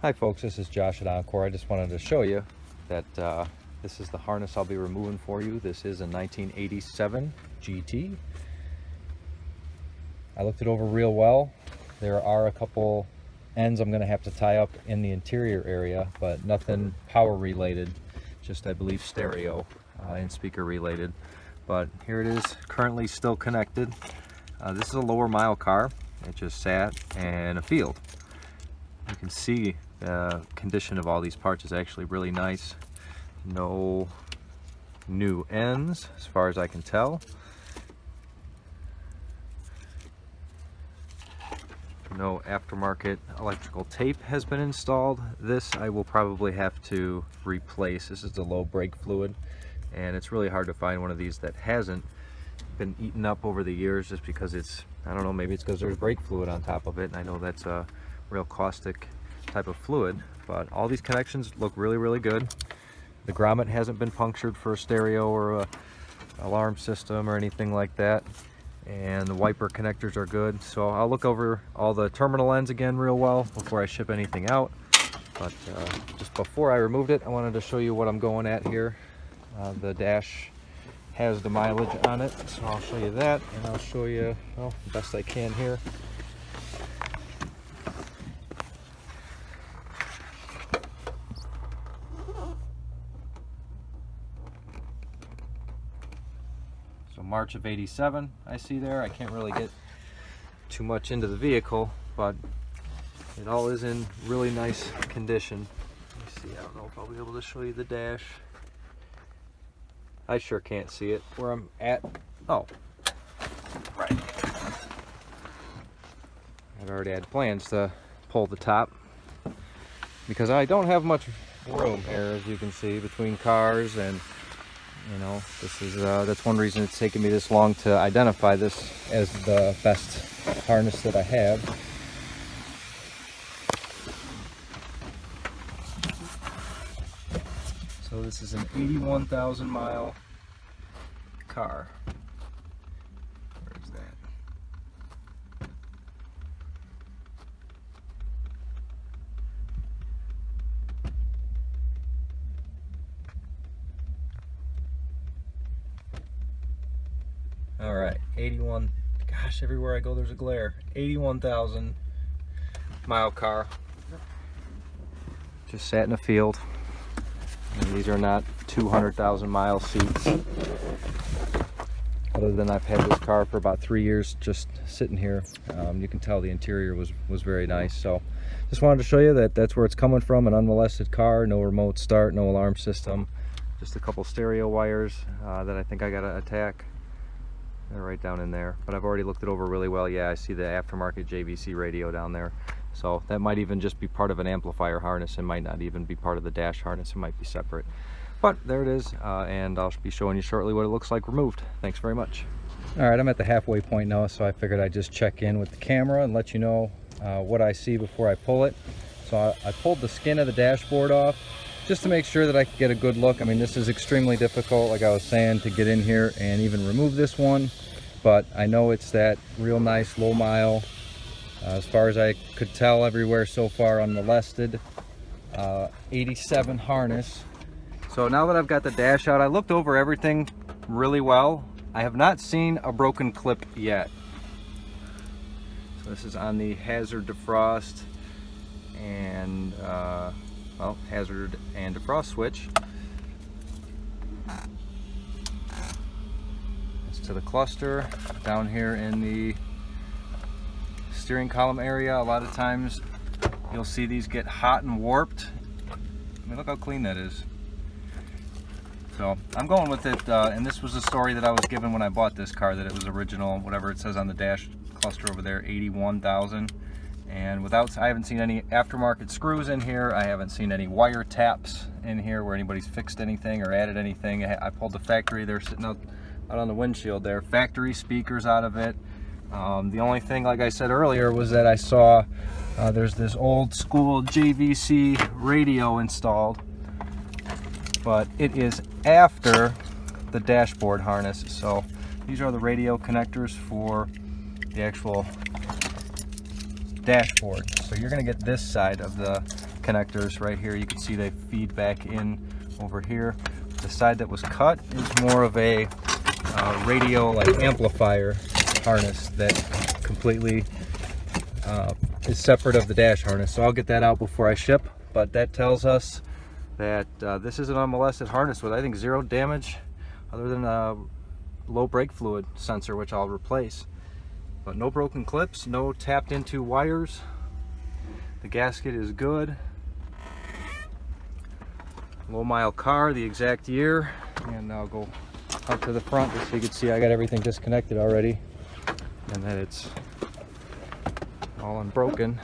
Hi folks, this is Josh at Encore. I just wanted to show you that this is the harness I'll be removing for you. This is a 1987 GT. I looked it over real well. There are a couple ends I'm going to have to tie up in the interior area, but nothing power related, just I believe stereo and speaker related. But here it is, currently still connected. This is a lower mile car. It just sat in a field. You can see the condition of all these parts is actually really nice. No new ends as far as I can tell. No aftermarket electrical tape has been installed. This I will probably have to replace. This is the low brake fluid, and it's really hard to find one of these that hasn't been eaten up over the years, just because it's, I don't know, maybe it's because there's brake fluid on top of it, and I know that's a real caustic type of fluid. But all these connections look really good. The grommet hasn't been punctured for a stereo or a alarm system or anything like that, and the wiper connectors are good. So I'll look over all the terminal ends again real well before I ship anything out. But just before I removed it, I wanted to show you what I'm going at here. The dash has the mileage on it, so I'll show you that, and I'll show you, well, the best I can here. So March of '87, I see there. I can't really get too much into the vehicle, but it all is in really nice condition. Let me see, I don't know if I'll be able to show you the dash. I sure can't see it where I'm at. Oh, right. I've already had plans to pull the top because I don't have much room here, as you can see, between cars, and you know, this is that's one reason it's taken me this long to identify this as the best harness that I have. So this is an 81,000 mile car. Where is that? All right, 81, gosh, everywhere I go there's a glare. 81,000 mile car. Just sat in a field. And these are not 200,000 mile seats. Other than I've had this car for about 3 years just sitting here. You can tell the interior was very nice. So just wanted to show you that that's where it's coming from, an unmolested car, no remote start, no alarm system. Just a couple stereo wires that I think I gotta attack. They're right down in there, but I've already looked it over really well. Yeah, I see the aftermarket JVC radio down there. So that might even just be part of an amplifier harness. It might not even be part of the dash harness. It might be separate. But there it is, and I'll be showing you shortly what it looks like removed. Thanks very much. All right, I'm at the halfway point now, so I figured I'd just check in with the camera and let you know what I see before I pull it. So I pulled the skin of the dashboard off just to make sure that I could get a good look. I mean, this is extremely difficult, like I was saying, to get in here and even remove this one. But I know it's that real nice low mile, as far as I could tell everywhere so far, unmolested 87 harness. So now that I've got the dash out, I looked over everything really well. I have not seen a broken clip yet. So this is on the hazard defrost and well, hazard and defrost switch. It's to the cluster down here in the steering column area. A lot of times you'll see these get hot and warped. I mean, look how clean that is. So I'm going with it, and this was the story that I was given when I bought this car, that it was original, whatever it says on the dash cluster over there, 81,000. And without, I haven't seen any aftermarket screws in here. I haven't seen any wire taps in here where anybody's fixed anything or added anything. I pulled the factory, they're sitting out on the windshield there, factory speakers out of it. The only thing, like I said earlier, was that I saw there's this old school JVC radio installed, but it is after the dashboard harness. So these are the radio connectors for the actual dashboard. So you're going to get this side of the connectors right here. You can see they feed back in over here. The side that was cut is more of a radio like amplifier harness that completely is separate of the dash harness. So I'll get that out before I ship, but that tells us that this is an unmolested harness with, I think, 0 damage other than a low brake fluid sensor, which I'll replace. But no broken clips, no tapped into wires. The gasket is good. Low mile car, the exact year. And I'll go up to the front just so you can see I got everything disconnected already, and that it's all unbroken.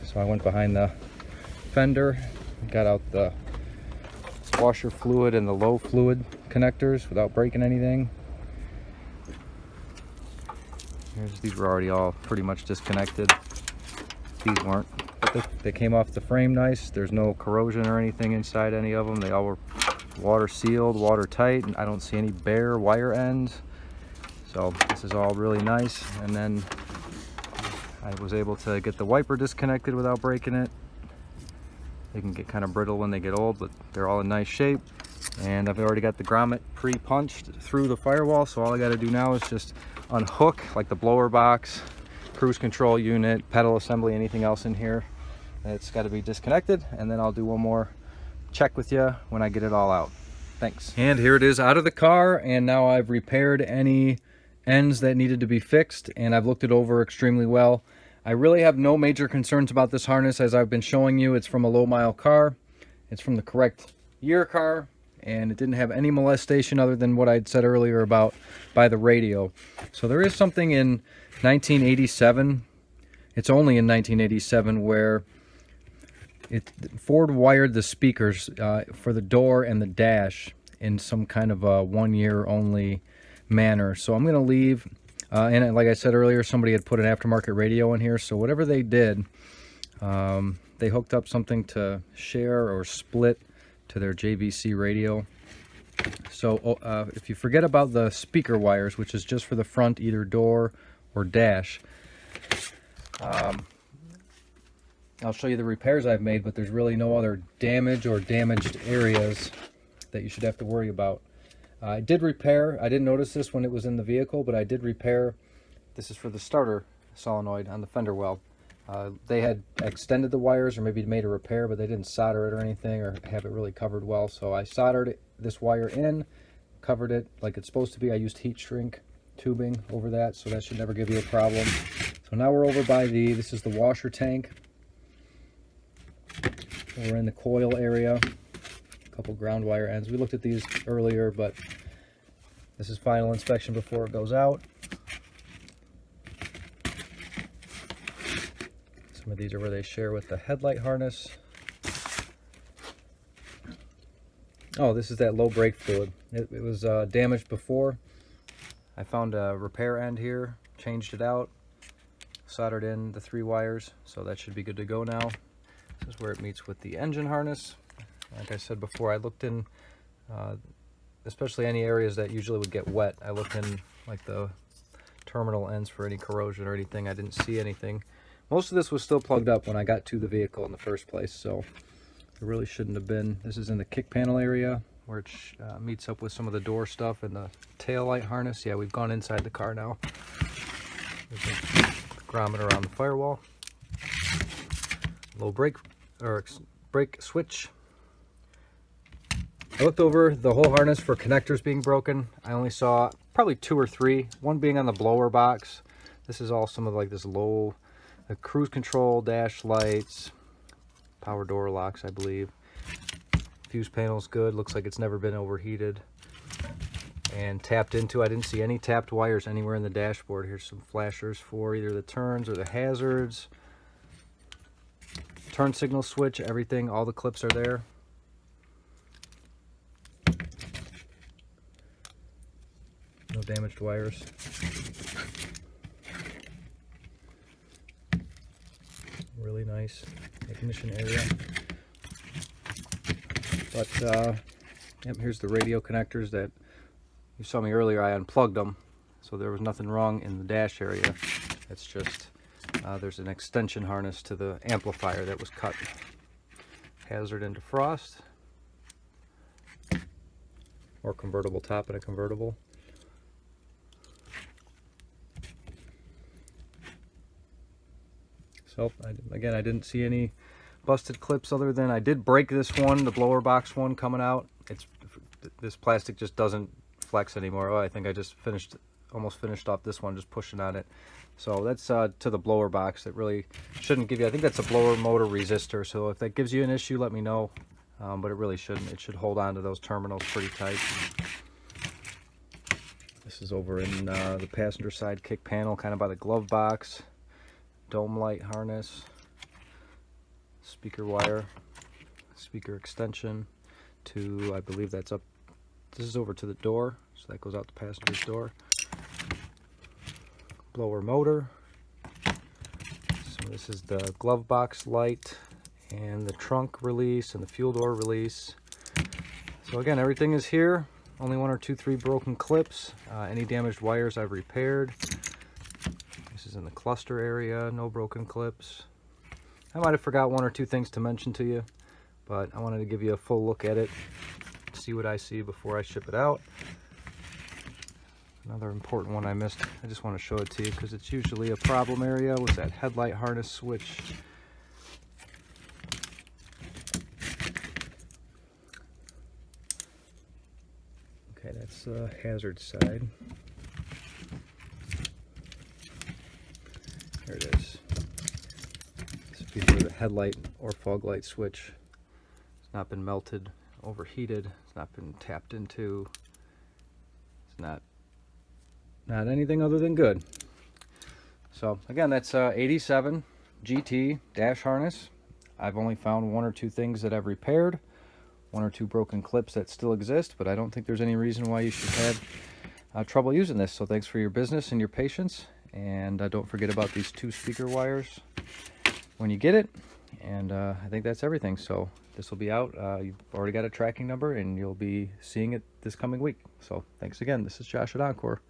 So I went behind the fender, got out the washer fluid and the low fluid connectors without breaking anything. These were already all pretty much disconnected. These weren't, but they came off the frame nice. There's no corrosion or anything inside any of them. They all were water sealed, watertight, and I don't see any bare wire ends. So this is all really nice. And then I was able to get the wiper disconnected without breaking it. They can get kind of brittle when they get old, but they're all in nice shape. And I've already got the grommet pre-punched through the firewall, so all I got to do now is just unhook like the blower box, cruise control unit, pedal assembly, anything else in here. It's got to be disconnected, and then I'll do one more check with you when I get it all out. Thanks. And here it is out of the car, and now I've repaired any ends that needed to be fixed, and I've looked it over extremely well. I really have no major concerns about this harness. As I've been showing you, it's from a low mile car, it's from the correct year car, and it didn't have any molestation other than what I'd said earlier about by the radio. So there is something in 1987, it's only in 1987, where Ford wired the speakers for the door and the dash in some kind of a 1 year only manner. So I'm going to leave, and like I said earlier, somebody had put an aftermarket radio in here, so whatever they did, they hooked up something to share or split to their JVC radio. So if you forget about the speaker wires, which is just for the front either door or dash, I'll show you the repairs I've made, but there's really no other damage or damaged areas that you should have to worry about. I did repair, I didn't notice this when it was in the vehicle, but I did repair, this is for the starter solenoid on the fender well. They had extended the wires or maybe made a repair, but they didn't solder it or anything or have it really covered well. So I soldered this wire in, covered it like it's supposed to be. I used heat shrink tubing over that, so that should never give you a problem. So now we're over by this is the washer tank. We're in the coil area, a couple ground wire ends. We looked at these earlier, but this is final inspection before it goes out. Some of these are where they share with the headlight harness. Oh, this is that low brake fluid. It was damaged before. I found a repair end here, changed it out, soldered in the 3 wires, so that should be good to go now. This is where it meets with the engine harness. Like I said before, I looked in, especially any areas that usually would get wet. I looked in like the terminal ends for any corrosion or anything. I didn't see anything. Most of this was still plugged up when I got to the vehicle in the first place, so it really shouldn't have been. This is in the kick panel area where it meets up with some of the door stuff and the tail light harness. Yeah, we've gone inside the car now. There's a grommet around the firewall. Low brake switch. I looked over the whole harness for connectors being broken. I only saw probably 2 or 3. One being on the blower box. This is all some of like this low, the cruise control, dash lights, power door locks, I believe. Fuse panel's good. Looks like it's never been overheated and tapped into. I didn't see any tapped wires anywhere in the dashboard. Here's some flashers for either the turns or the hazards. Turn signal switch, everything, all the clips are there. No damaged wires. Really nice ignition area. But yep, here's the radio connectors that you saw me earlier. I unplugged them, so there was nothing wrong in the dash area. It's just There's an extension harness to the amplifier that was cut. Hazard into frost, or convertible top in a convertible. So again, I didn't see any busted clips, other than I did break this one, the blower box one coming out. This plastic just doesn't flex anymore. Oh, I think I just almost finished off this one just pushing on it. So that's to the blower box. That really shouldn't give you, I think that's a blower motor resistor, so if that gives you an issue, let me know. But it really shouldn't. It should hold on to those terminals pretty tight. This is over in the passenger side kick panel, kind of by the glove box. Dome light harness, speaker wire, speaker extension to, I believe that's up, this is over to the door, so that goes out the passenger's door. Blower motor. So this is the glove box light and the trunk release and the fuel door release. So again, everything is here. Only 1 or 2, 3 broken clips. Any damaged wires I've repaired. This is in the cluster area, no broken clips. I might have forgot 1 or 2 things to mention to you, but I wanted to give you a full look at it, see what I see before I ship it out. Another important one I missed, I just want to show it to you because it's usually a problem area, was that headlight harness switch. Okay, that's the hazard side. There it is. This would be for the headlight or fog light switch. It's not been melted, overheated, it's not been tapped into. It's not anything other than good. So again, that's 87 GT dash harness. I've only found 1 or 2 things that I've repaired, 1 or 2 broken clips that still exist, but I don't think there's any reason why you should have trouble using this. So thanks for your business and your patience, and don't forget about these 2 speaker wires when you get it. And I think that's everything. So this will be out. You've already got a tracking number, and you'll be seeing it this coming week. So thanks again. This is Josh at Encore.